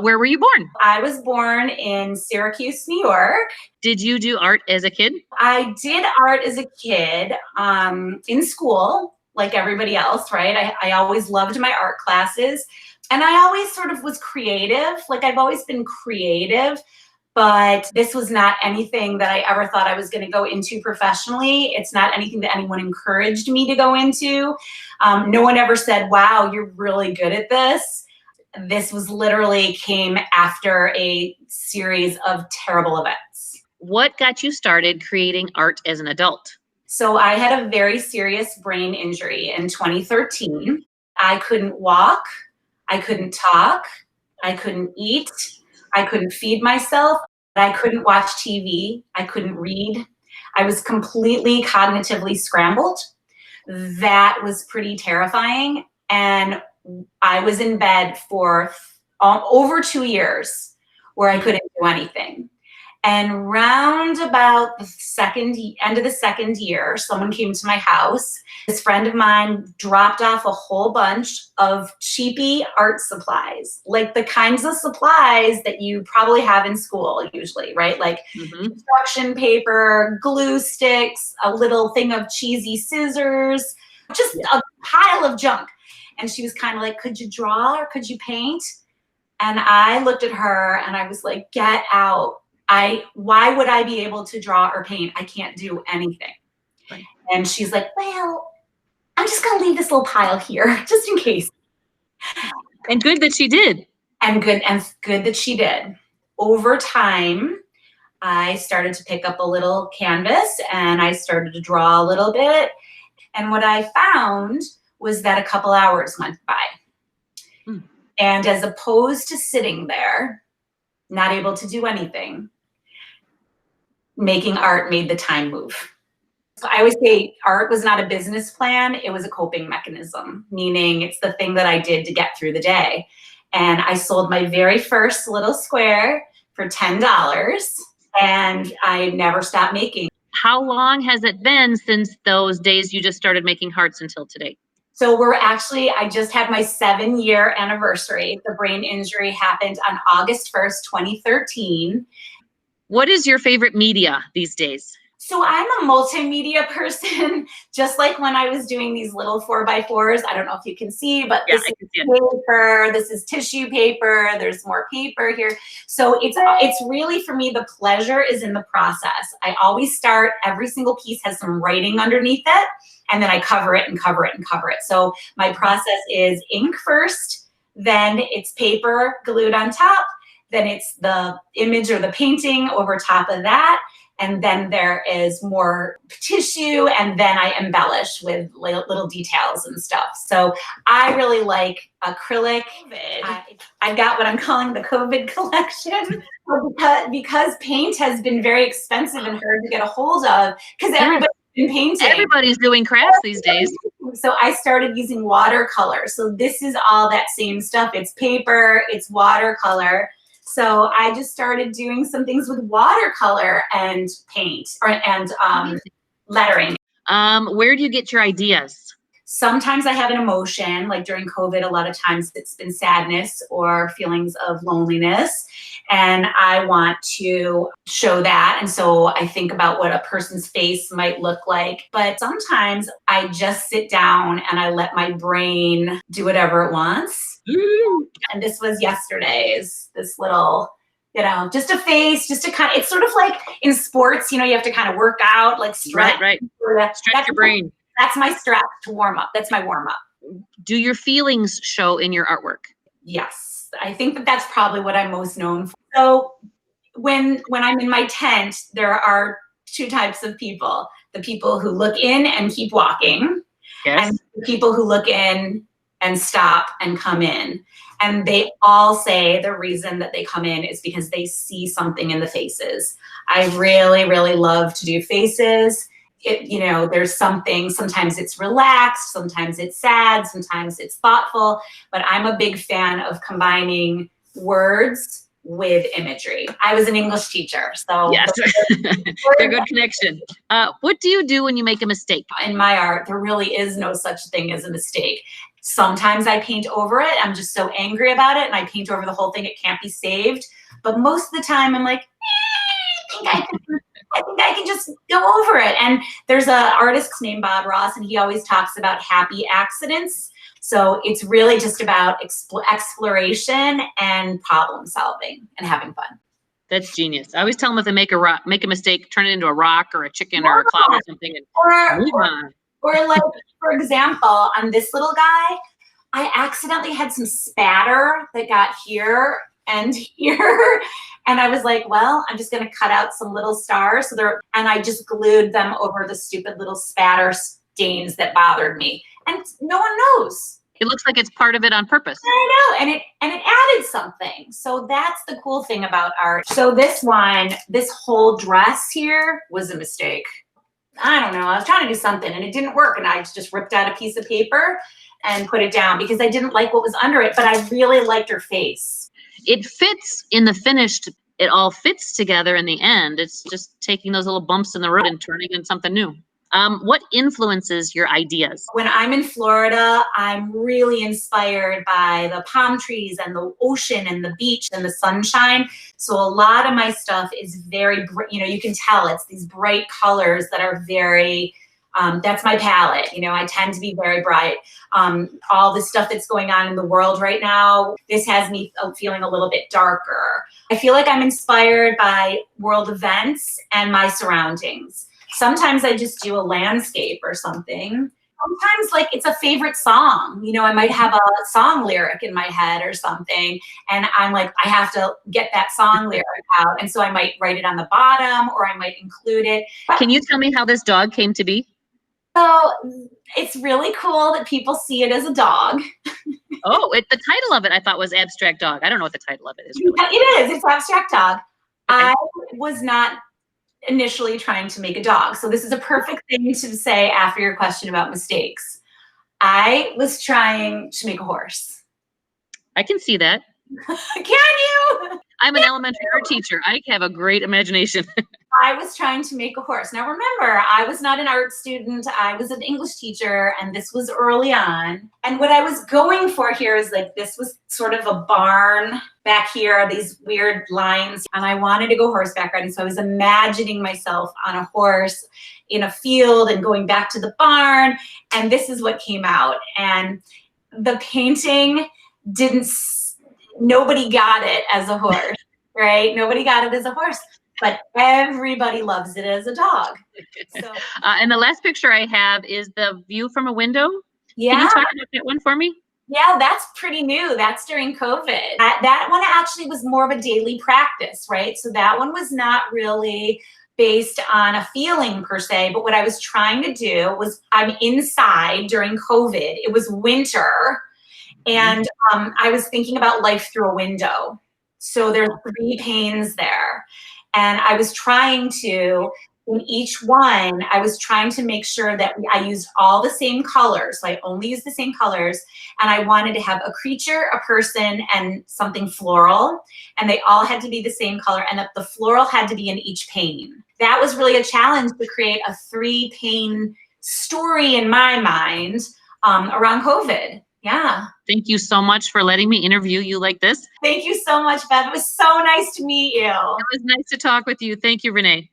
Where were you born? I was born in Syracuse, New York. Did you do art as a kid? I did art as a kid in school, like everybody else, right? I always loved my art classes. And I always sort of was creative. Like I've always been creative, but this was not anything that I ever thought I was going to go into professionally. It's not anything that anyone encouraged me to go into. No one ever said, wow, you're really good at this. This was literally came after a series of terrible events. What got you started creating art as an adult? So I had a very serious brain injury in 2013. I couldn't walk. I couldn't talk. I couldn't eat. I couldn't feed myself. I couldn't watch TV. I couldn't read. I was completely cognitively scrambled. That was pretty terrifying. And I was in bed for over 2 years where I couldn't do anything. And round about the end of the second year, someone came to my house. This friend of mine dropped off a whole bunch of cheapy art supplies, like the kinds of supplies that you probably have in school usually, right? Like construction paper, glue sticks, a little thing of cheesy scissors, just a pile of junk. And she was kind of like, could you draw or could you paint? And I looked at her and I was like, get out. Why would I be able to draw or paint? I can't do anything. Right. And she's like, well, I'm just going to leave this little pile here just in case. And good that she did. And good that she did. Over time, I started to pick up a little canvas and I started to draw a little bit. And what I found was that a couple hours went by. And as opposed to sitting there, not able to do anything, making art made the time move. So I always say art was not a business plan. It was a coping mechanism, meaning it's the thing that I did to get through the day. And I sold my very first little square for $10 and I never stopped making. How long has it been since those days you just started making hearts until today? So I just had my 7-year anniversary. The brain injury happened on August 1st, 2013. What is your favorite media these days? So I'm a multimedia person, just like when I was doing these little 4x4s. I don't know if you can see, but this is paper, this is tissue paper, there's more paper here. So it's really, for me, the pleasure is in the process. I always start, every single piece has some writing underneath it, and then I cover it and cover it and cover it. So my process is ink first, then it's paper glued on top, then it's the image or the painting over top of that. And then there is more tissue, and then I embellish with little details and stuff. So I really like acrylic. I've got what I'm calling the COVID collection because paint has been very expensive and hard to get a hold of because everybody's been painting. Everybody's doing crafts these days. So I started using watercolor. So this is all that same stuff. It's paper, it's watercolor. So I just started doing some things with watercolor and paint and lettering. Where do you get your ideas? Sometimes I have an emotion, like during COVID, a lot of times it's been sadness or feelings of loneliness. And I want to show that. And so I think about what a person's face might look like. But sometimes I just sit down and I let my brain do whatever it wants. And this was yesterday's, this little, just a face, just to kind of, it's sort of like in sports, you have to kind of work out, like stretch. Right. Stretch your brain. That's my stretch to warm up. That's my warm up. Do your feelings show in your artwork? Yes. I think that's probably what I'm most known for. So when I'm in my tent, there are two types of people. The people who look in and keep walking. Yes. And the people who look in and stop and come in. And they all say the reason that they come in is because they see something in the faces. I really, really love to do faces. There's something, sometimes it's relaxed, sometimes it's sad, sometimes it's thoughtful, but I'm a big fan of combining words with imagery. I was an English teacher, so yes, a good connection. What do you do when you make a mistake? In my art, there really is no such thing as a mistake. Sometimes I paint over it. I'm just so angry about it and I paint over the whole thing. It can't be saved. But most of the time I'm like, I think I can just go over it. And there's an artist named Bob Ross, and he always talks about happy accidents. So it's really just about exploration and problem solving and having fun. That's genius. I always tell them if they make a mistake, turn it into a rock or a chicken or a cloud or something, and move on. Or like, for example, on this little guy, I accidentally had some spatter that got here and here. And I was like, well, I'm just going to cut out some little stars. And I just glued them over the stupid little spatter stains that bothered me. And no one knows. It looks like it's part of it on purpose. I know, and it added something. So that's the cool thing about art. So this whole dress here was a mistake. I don't know. I was trying to do something and it didn't work. And I just ripped out a piece of paper and put it down because I didn't like what was under it, but I really liked her face. It fits in the finished, it all fits together in the end. It's just taking those little bumps in the road and turning into something new. What influences your ideas? When I'm in Florida, I'm really inspired by the palm trees and the ocean and the beach and the sunshine. So a lot of my stuff is very, you can tell it's these bright colors that are very, that's my palette. I tend to be very bright. All the stuff that's going on in the world right now, this has me feeling a little bit darker. I feel like I'm inspired by world events and my surroundings. Sometimes I just do a landscape or something. Sometimes like it's a favorite song. I might have a song lyric in my head or something. And I'm like, I have to get that song lyric out. And so I might write it on the bottom or I might include it. Can you tell me how this dog came to be? So it's really cool that people see it as a dog. Oh, the title of it I thought was Abstract Dog. I don't know what the title of it is. Really. It is. It's Abstract Dog. Okay. I was not initially trying to make a dog. So this is a perfect thing to say after your question about mistakes. I was trying to make a horse. I can see that. Can you? I'm an elementary art teacher. I have a great imagination. I was trying to make a horse. Now remember, I was not an art student. I was an English teacher, and this was early on. And what I was going for here is like, this was sort of a barn back here, these weird lines. And I wanted to go horseback riding. So I was imagining myself on a horse in a field and going back to the barn. And this is what came out. And the painting nobody got it as a horse, right? Nobody got it as a horse. But everybody loves it as a dog. So, and the last picture I have is the view from a window. Yeah. Can you talk about that one for me? Yeah, that's pretty new. That's during COVID. That one actually was more of a daily practice, right? So that one was not really based on a feeling per se, but what I was trying to do was, I'm inside during COVID. It was winter, and I was thinking about life through a window. So there's 3 panes there. And I was trying to, in each one, I was trying to make sure that I used all the same colors. So I only used the same colors. And I wanted to have a creature, a person, and something floral. And they all had to be the same color. And the floral had to be in each pane. That was really a challenge to create a 3-pane story in my mind around COVID. Yeah. Thank you so much for letting me interview you like this. Thank you so much, Bev. It was so nice to meet you. It was nice to talk with you. Thank you, Renee.